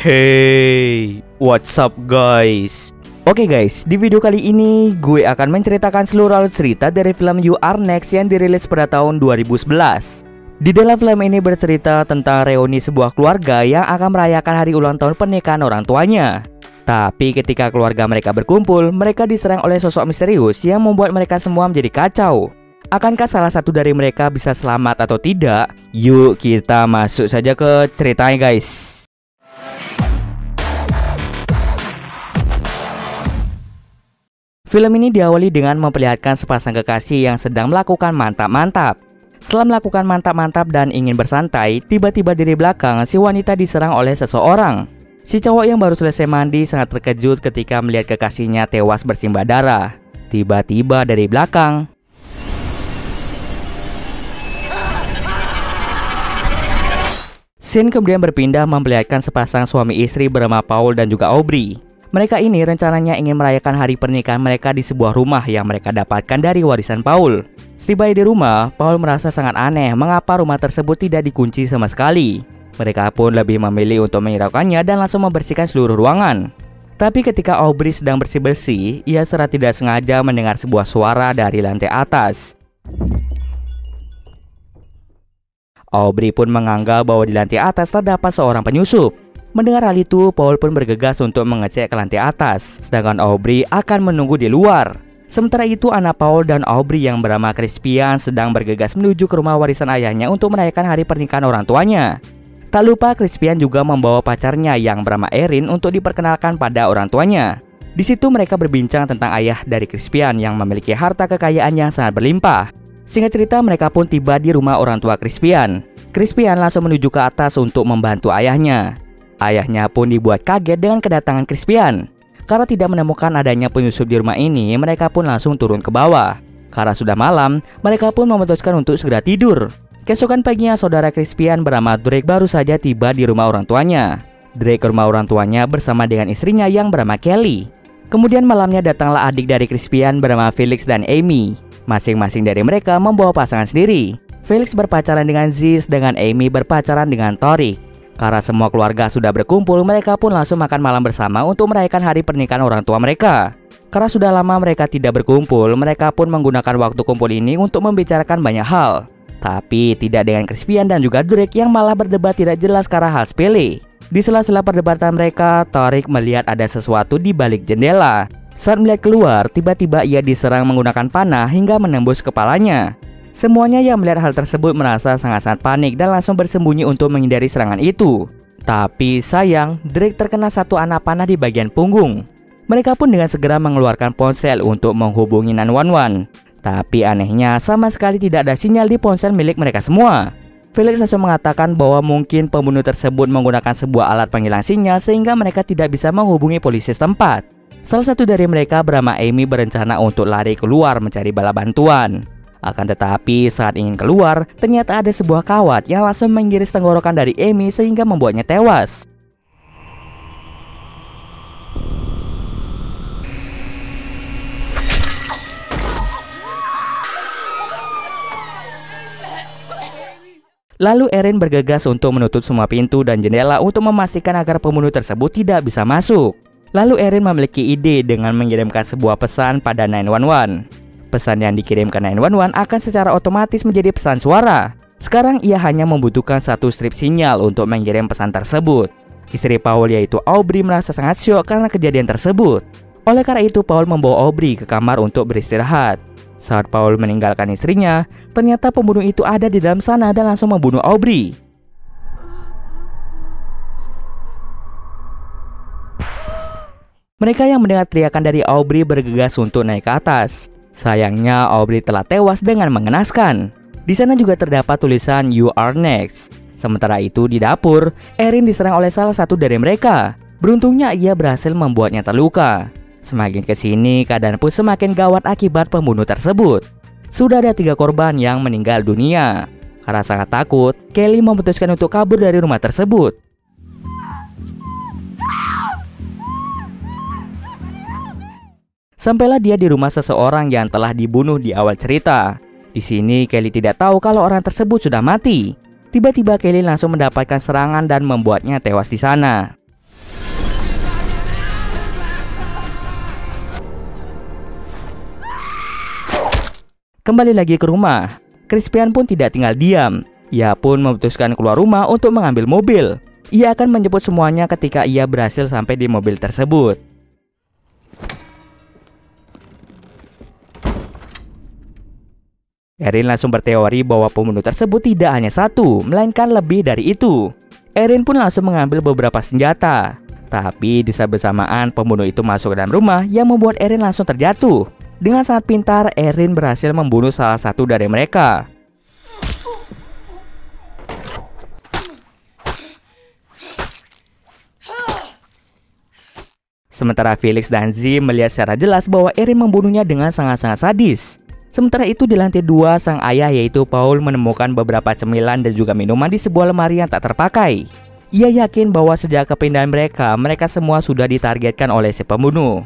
Hey, what's up guys? Oke guys, di video kali ini gue akan menceritakan seluruh alur cerita dari film You Are Next yang dirilis pada tahun 2011. Di dalam film ini bercerita tentang reuni sebuah keluarga yang akan merayakan hari ulang tahun pernikahan orang tuanya. Tapi ketika keluarga mereka berkumpul, mereka diserang oleh sosok misterius yang membuat mereka semua menjadi kacau. Akankah salah satu dari mereka bisa selamat atau tidak? Yuk kita masuk saja ke ceritanya guys. Film ini diawali dengan memperlihatkan sepasang kekasih yang sedang melakukan mantap-mantap. Setelah melakukan mantap-mantap dan ingin bersantai, tiba-tiba dari belakang si wanita diserang oleh seseorang. Si cowok yang baru selesai mandi sangat terkejut ketika melihat kekasihnya tewas bersimbah darah. Tiba-tiba dari belakang, scene kemudian berpindah memperlihatkan sepasang suami istri bernama Paul dan juga Aubrey. Mereka ini rencananya ingin merayakan hari pernikahan mereka di sebuah rumah yang mereka dapatkan dari warisan Paul. Setiba di rumah, Paul merasa sangat aneh mengapa rumah tersebut tidak dikunci sama sekali. Mereka pun lebih memilih untuk menghiraukannya dan langsung membersihkan seluruh ruangan. Tapi ketika Aubrey sedang bersih-bersih, ia secara tidak sengaja mendengar sebuah suara dari lantai atas. Aubrey pun menganggap bahwa di lantai atas terdapat seorang penyusup. Mendengar hal itu, Paul pun bergegas untuk mengecek ke lantai atas, sedangkan Aubrey akan menunggu di luar. Sementara itu, anak Paul dan Aubrey yang bernama Crispian sedang bergegas menuju ke rumah warisan ayahnya untuk merayakan hari pernikahan orang tuanya. Tak lupa, Crispian juga membawa pacarnya yang bernama Erin untuk diperkenalkan pada orang tuanya. Di situ mereka berbincang tentang ayah dari Crispian yang memiliki harta kekayaan yang sangat berlimpah. Singkat cerita, mereka pun tiba di rumah orang tua Crispian. Crispian langsung menuju ke atas untuk membantu ayahnya. Ayahnya pun dibuat kaget dengan kedatangan Crispian. Karena tidak menemukan adanya penyusup di rumah ini, mereka pun langsung turun ke bawah. Karena sudah malam, mereka pun memutuskan untuk segera tidur. Keesokan paginya, saudara Crispian bernama Drake baru saja tiba di rumah orang tuanya. Drake ke rumah orang tuanya bersama dengan istrinya yang bernama Kelly. Kemudian malamnya datanglah adik dari Crispian bernama Felix dan Amy. Masing-masing dari mereka membawa pasangan sendiri. Felix berpacaran dengan Ziz, dengan Amy berpacaran dengan Tori. Karena semua keluarga sudah berkumpul, mereka pun langsung makan malam bersama untuk merayakan hari pernikahan orang tua mereka. Karena sudah lama mereka tidak berkumpul, mereka pun menggunakan waktu kumpul ini untuk membicarakan banyak hal. Tapi tidak dengan Crispian dan juga Drake yang malah berdebat tidak jelas karena hal sepele. Di sela-sela perdebatan mereka, Tariq melihat ada sesuatu di balik jendela. Saat melihat keluar, tiba-tiba ia diserang menggunakan panah hingga menembus kepalanya. Semuanya yang melihat hal tersebut merasa sangat-sangat panik dan langsung bersembunyi untuk menghindari serangan itu. Tapi sayang, Drake terkena satu anak panah di bagian punggung. Mereka pun dengan segera mengeluarkan ponsel untuk menghubungi 911. Tapi anehnya sama sekali tidak ada sinyal di ponsel milik mereka semua. Felix langsung mengatakan bahwa mungkin pembunuh tersebut menggunakan sebuah alat penghilang sinyal sehingga mereka tidak bisa menghubungi polisi setempat. Salah satu dari mereka bernama Amy berencana untuk lari keluar mencari bala bantuan. Akan tetapi saat ingin keluar, ternyata ada sebuah kawat yang langsung mengiris tenggorokan dari Amy sehingga membuatnya tewas. Lalu Erin bergegas untuk menutup semua pintu dan jendela untuk memastikan agar pembunuh tersebut tidak bisa masuk. Lalu Erin memiliki ide dengan mengirimkan sebuah pesan pada 911. Pesan yang dikirim ke 911 akan secara otomatis menjadi pesan suara. Sekarang ia hanya membutuhkan satu strip sinyal untuk mengirim pesan tersebut. Istri Paul yaitu Aubrey merasa sangat syok karena kejadian tersebut. Oleh karena itu Paul membawa Aubrey ke kamar untuk beristirahat. Saat Paul meninggalkan istrinya, ternyata pembunuh itu ada di dalam sana dan langsung membunuh Aubrey. Mereka yang mendengar teriakan dari Aubrey bergegas untuk naik ke atas. Sayangnya Aubrey telah tewas dengan mengenaskan. Di sana juga terdapat tulisan You Are Next. Sementara itu di dapur, Erin diserang oleh salah satu dari mereka. Beruntungnya ia berhasil membuatnya terluka. Semakin kesini keadaan pun semakin gawat akibat pembunuh tersebut. Sudah ada 3 korban yang meninggal dunia. Karena sangat takut, Kelly memutuskan untuk kabur dari rumah tersebut. Sampailah dia di rumah seseorang yang telah dibunuh di awal cerita. Di sini Kelly tidak tahu kalau orang tersebut sudah mati. Tiba-tiba Kelly langsung mendapatkan serangan dan membuatnya tewas di sana. Kembali lagi ke rumah, Crispian pun tidak tinggal diam. Ia pun memutuskan keluar rumah untuk mengambil mobil. Ia akan menjemput semuanya ketika ia berhasil sampai di mobil tersebut. Erin langsung berteori bahwa pembunuh tersebut tidak hanya satu, melainkan lebih dari itu. Erin pun langsung mengambil beberapa senjata. Tapi di saat bersamaan pembunuh itu masuk ke dalam rumah yang membuat Erin langsung terjatuh. Dengan sangat pintar, Erin berhasil membunuh salah satu dari mereka. Sementara Felix dan Z melihat secara jelas bahwa Erin membunuhnya dengan sangat-sangat sadis. Sementara itu di lantai 2, sang ayah yaitu Paul menemukan beberapa cemilan dan juga minuman di sebuah lemari yang tak terpakai. Ia yakin bahwa sejak kepindahan mereka semua sudah ditargetkan oleh si pembunuh.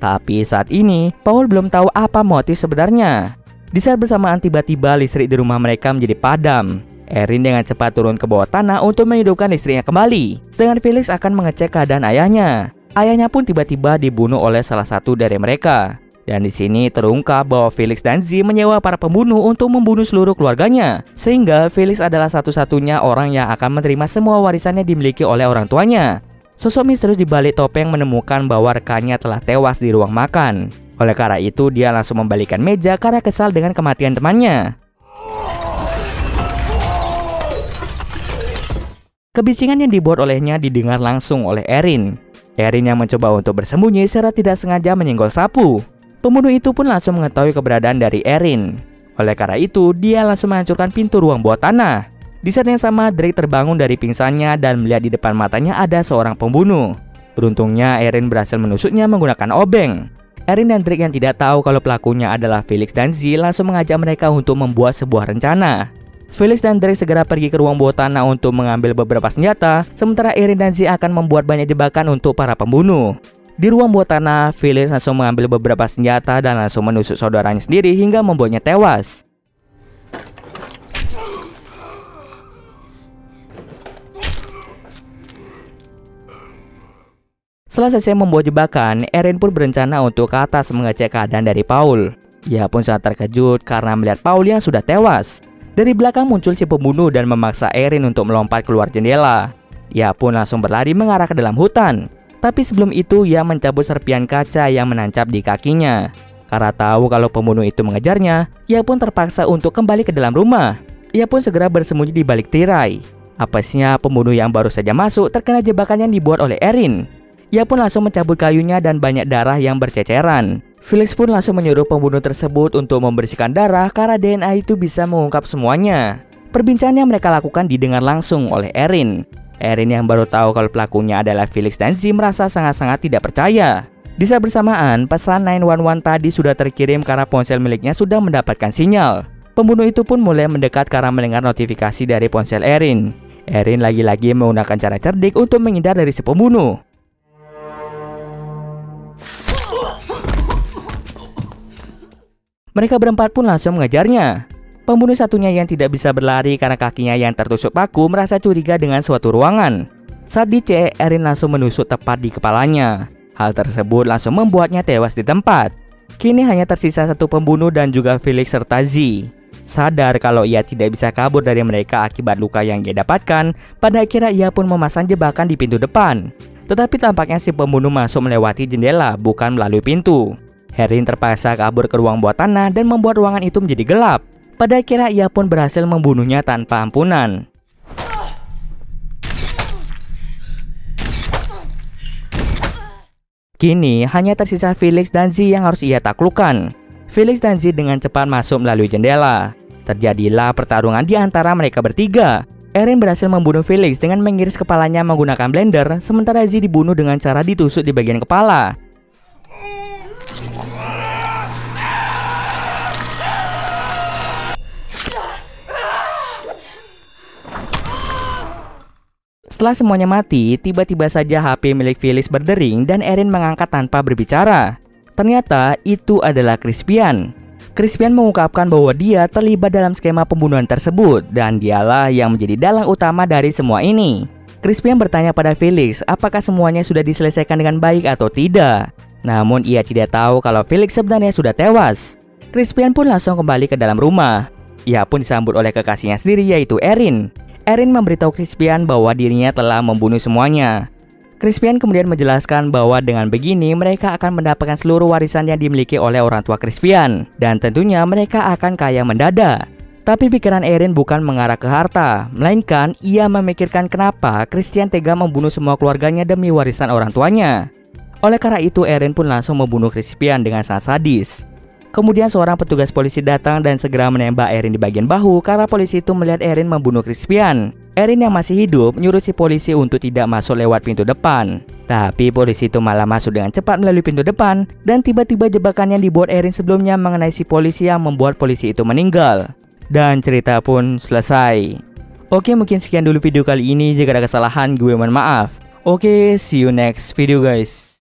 Tapi saat ini, Paul belum tahu apa motif sebenarnya. Di saat bersamaan tiba-tiba listrik di rumah mereka menjadi padam. Erin dengan cepat turun ke bawah tanah untuk menghidupkan listriknya kembali. Sedangkan Felix akan mengecek keadaan ayahnya. Ayahnya pun tiba-tiba dibunuh oleh salah satu dari mereka. Dan di sini terungkap bahwa Felix dan Z menyewa para pembunuh untuk membunuh seluruh keluarganya. Sehingga Felix adalah satu-satunya orang yang akan menerima semua warisannya dimiliki oleh orang tuanya. Sosok misterius di balik topeng menemukan bahwa rekannya telah tewas di ruang makan. Oleh karena itu, dia langsung membalikkan meja karena kesal dengan kematian temannya. Kebisingan yang dibuat olehnya didengar langsung oleh Erin. Erin yang mencoba untuk bersembunyi secara tidak sengaja menyenggol sapu. Pembunuh itu pun langsung mengetahui keberadaan dari Erin. Oleh karena itu, dia langsung menghancurkan pintu ruang bawah tanah. Di saat yang sama, Drake terbangun dari pingsannya dan melihat di depan matanya ada seorang pembunuh. Beruntungnya, Erin berhasil menusuknya menggunakan obeng. Erin dan Drake yang tidak tahu kalau pelakunya adalah Felix dan Z langsung mengajak mereka untuk membuat sebuah rencana. Felix dan Drake segera pergi ke ruang bawah tanah untuk mengambil beberapa senjata, sementara Erin dan Z akan membuat banyak jebakan untuk para pembunuh. Di ruang bawah tanah, Felix langsung mengambil beberapa senjata dan langsung menusuk saudaranya sendiri hingga membuatnya tewas. Setelah selesai membuat jebakan, Erin pun berencana untuk ke atas mengecek keadaan dari Paul. Ia pun sangat terkejut karena melihat Paul yang sudah tewas. Dari belakang muncul si pembunuh dan memaksa Erin untuk melompat keluar jendela. Ia pun langsung berlari mengarah ke dalam hutan. Tapi sebelum itu ia mencabut serpian kaca yang menancap di kakinya. Karena tahu kalau pembunuh itu mengejarnya, ia pun terpaksa untuk kembali ke dalam rumah. Ia pun segera bersembunyi di balik tirai. Apesnya pembunuh yang baru saja masuk terkena jebakan yang dibuat oleh Erin. Ia pun langsung mencabut kayunya dan banyak darah yang berceceran. Felix pun langsung menyuruh pembunuh tersebut untuk membersihkan darah karena DNA itu bisa mengungkap semuanya. Perbincangan yang mereka lakukan didengar langsung oleh Erin. Erin yang baru tahu kalau pelakunya adalah Felix dan Z merasa sangat-sangat tidak percaya. Di saat bersamaan, pesan 911 tadi sudah terkirim karena ponsel miliknya sudah mendapatkan sinyal. Pembunuh itu pun mulai mendekat karena mendengar notifikasi dari ponsel Erin. Erin lagi-lagi menggunakan cara cerdik untuk menghindar dari si pembunuh. Mereka berempat pun langsung mengejarnya. Pembunuh satunya yang tidak bisa berlari karena kakinya yang tertusuk paku merasa curiga dengan suatu ruangan. Saat dicek, Erin langsung menusuk tepat di kepalanya. Hal tersebut langsung membuatnya tewas di tempat. Kini hanya tersisa satu pembunuh dan juga Felix serta Z. Sadar kalau ia tidak bisa kabur dari mereka akibat luka yang ia dapatkan, pada akhirnya ia pun memasang jebakan di pintu depan. Tetapi tampaknya si pembunuh masuk melewati jendela, bukan melalui pintu. Erin terpaksa kabur ke ruang bawah tanah dan membuat ruangan itu menjadi gelap. Pada akhirnya ia pun berhasil membunuhnya tanpa ampunan. Kini hanya tersisa Felix dan Z yang harus ia taklukkan. Felix dan Z dengan cepat masuk melalui jendela. Terjadilah pertarungan di antara mereka bertiga. Erin berhasil membunuh Felix dengan mengiris kepalanya menggunakan blender, sementara Z dibunuh dengan cara ditusuk di bagian kepala. Setelah semuanya mati, tiba-tiba saja HP milik Felix berdering dan Erin mengangkat tanpa berbicara. Ternyata itu adalah Crispian. Crispian mengungkapkan bahwa dia terlibat dalam skema pembunuhan tersebut dan dialah yang menjadi dalang utama dari semua ini. Crispian bertanya pada Felix apakah semuanya sudah diselesaikan dengan baik atau tidak. Namun ia tidak tahu kalau Felix sebenarnya sudah tewas. Crispian pun langsung kembali ke dalam rumah. Ia pun disambut oleh kekasihnya sendiri yaitu Erin. Erin memberitahu Crispian bahwa dirinya telah membunuh semuanya. Crispian kemudian menjelaskan bahwa dengan begini mereka akan mendapatkan seluruh warisan yang dimiliki oleh orang tua Crispian. Dan tentunya mereka akan kaya mendadak. Tapi pikiran Erin bukan mengarah ke harta, melainkan ia memikirkan kenapa Crispian tega membunuh semua keluarganya demi warisan orang tuanya. Oleh karena itu Erin pun langsung membunuh Crispian dengan sangat sadis. Kemudian seorang petugas polisi datang dan segera menembak Erin di bagian bahu karena polisi itu melihat Erin membunuh Crispian. Erin yang masih hidup menyuruh si polisi untuk tidak masuk lewat pintu depan. Tapi polisi itu malah masuk dengan cepat melalui pintu depan dan tiba-tiba jebakan yang dibuat Erin sebelumnya mengenai si polisi yang membuat polisi itu meninggal. Dan cerita pun selesai. Oke, mungkin sekian dulu video kali ini. Jika ada kesalahan gue mohon maaf. Oke, see you next video guys.